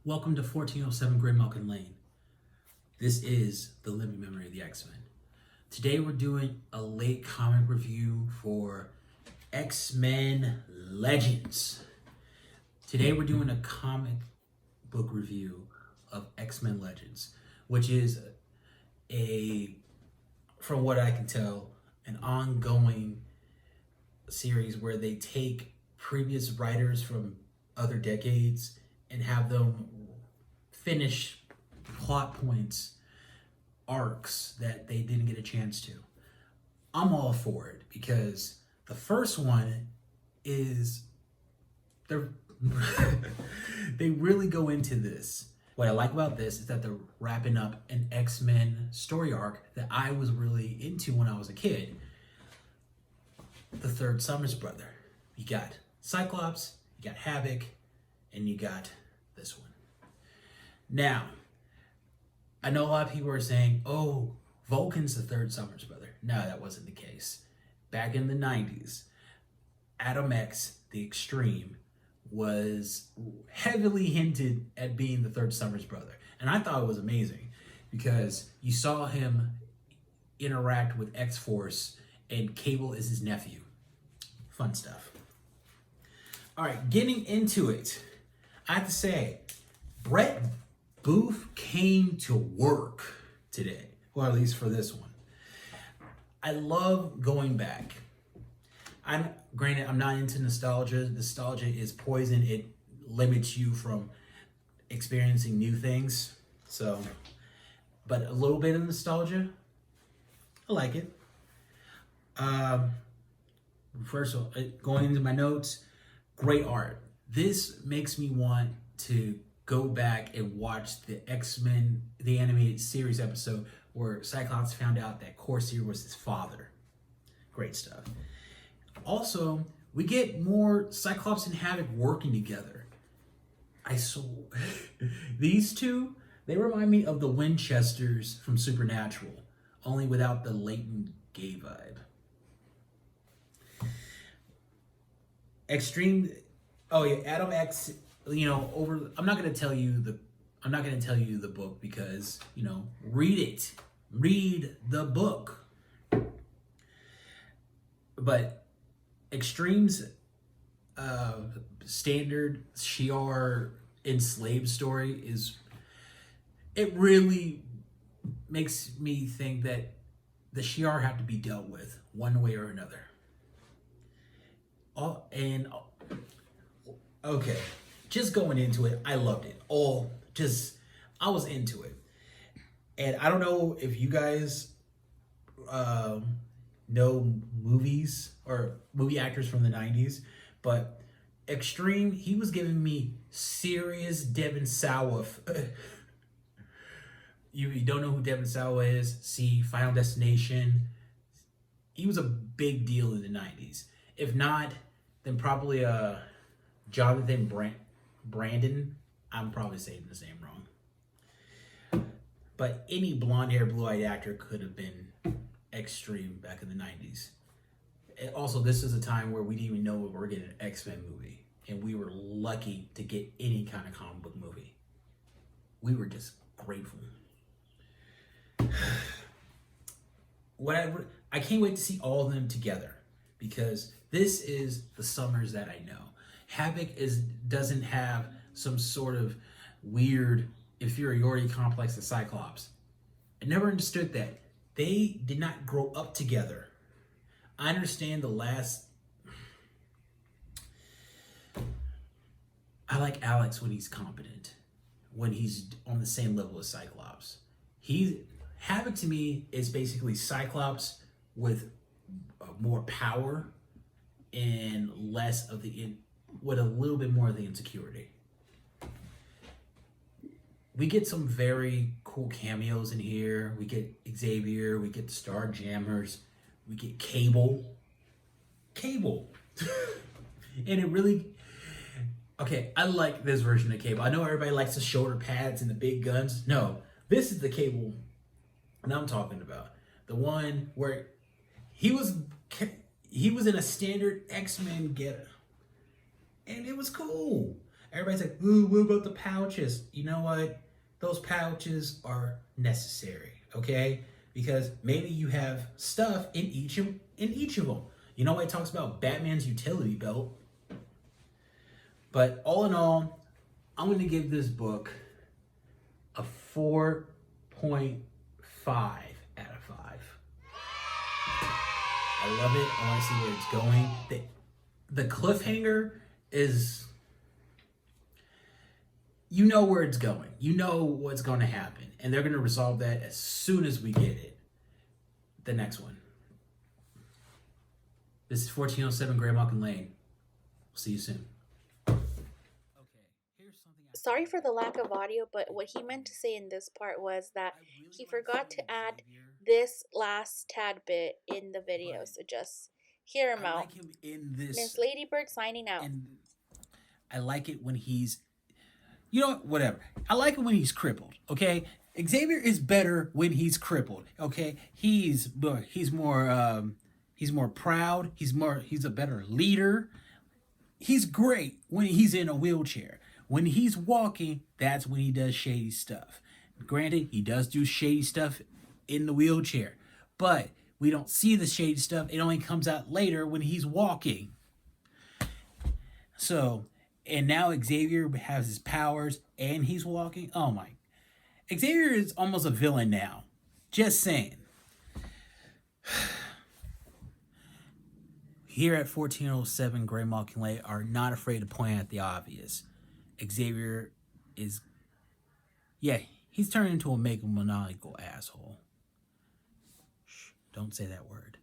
Welcome to 1407 Gray Malkin Lane. This is the living memory of the X-Men. Today we're doing a late comic review for X-Men Legends. Today we're doing a comic book review of X-Men Legends, which is from what I can tell, an ongoing series where they take previous writers from other decades and have them finish plot points, arcs that they didn't get a chance to. I'm all for it because the first one is they really go into this. What I like about this is that they're wrapping up an X-Men story arc that I was really into when I was a kid. The third Summers brother. You got Cyclops, you got Havoc, and you got this one. Now, I know a lot of people are saying, oh, Vulcan's the third Summers brother. No, that wasn't the case. Back in the 90s, Adam X, the Extreme, was heavily hinted at being the third Summers brother. And I thought it was amazing because you saw him interact with X-Force and Cable is his nephew. Fun stuff. All right, getting into it, I have to say, Brett Booth came to work today, or at least for this one. I love going back. Granted, I'm not into nostalgia. Nostalgia is poison. It limits you from experiencing new things. So, but a little bit of nostalgia, I like it. First of all, going into my notes, great art. This makes me want to go back and watch the X-Men, the animated series episode where Cyclops found out that Corsair was his father. Great stuff. Also, we get more Cyclops and Havoc working together. These two, they remind me of the Winchesters from Supernatural, only without the latent gay vibe. Extreme. Oh yeah, Adam X. I'm not gonna tell you the book because read it. Read the book. But Extreme's standard Shi'ar enslaved story it really makes me think that the Shi'ar have to be dealt with one way or another. Okay, just going into it, I loved it. I was into it. And I don't know if you guys know movies or movie actors from the 90s, but Extreme, he was giving me serious Devon Sawa. You don't know who Devon Sawa is? See Final Destination. He was a big deal in the 90s. If not, then probably Jonathan Brandon. I'm probably saying his name wrong. But any blonde-haired, blue-eyed actor could have been Extreme back in the 90s. And also, this is a time where we didn't even know we were getting an X-Men movie. And we were lucky to get any kind of comic book movie. We were just grateful. I can't wait to see all of them together because this is the Summers that I know. Havoc doesn't have some sort of weird inferiority complex to Cyclops. I never understood that. They did not grow up together. I understand I like Alex when he's competent, when he's on the same level as Cyclops. Havoc to me is basically Cyclops with more power and less of with a little bit more of the insecurity. We get some very cool cameos in here. We get Xavier, we get the Starjammers, we get Cable. And it really, okay, I like this version of Cable. I know everybody likes the shoulder pads and the big guns. No, this is the Cable that I'm talking about. The one where he was in a standard X-Men getup. And it was cool. Everybody's like, ooh, what about the pouches? You know what? Those pouches are necessary, okay? Because maybe you have stuff in each of them. You know, it talks about Batman's utility belt. But all in all, I'm going to give this book a 4.5 out of 5. I love it. I want to see where it's going. The cliffhanger is, you know where it's going. You know what's going to happen. And they're going to resolve that as soon as we get it. The next one. This is 1407 Graymalkin Lane. See you soon. Sorry for the lack of audio, but what he meant to say in this part was that he forgot to add this last tad bit in the video. So just hear him I out. like him in this. Miss Ladybird signing out. And I like it when he's, you know, whatever. I like it when he's crippled, okay? Xavier is better when he's crippled, okay? He's more proud. He's a better leader. He's great when he's in a wheelchair. When he's walking, that's when he does shady stuff. Granted, he does do shady stuff in the wheelchair, but we don't see the shady stuff. It only comes out later when he's walking. So, and now Xavier has his powers and he's walking. Oh my. Xavier is almost a villain now. Just saying. Here at 1407 Graymalkin Lane are not afraid to point out the obvious. Xavier is, yeah, he's turned into a megalomaniacal asshole. Shh, don't say that word.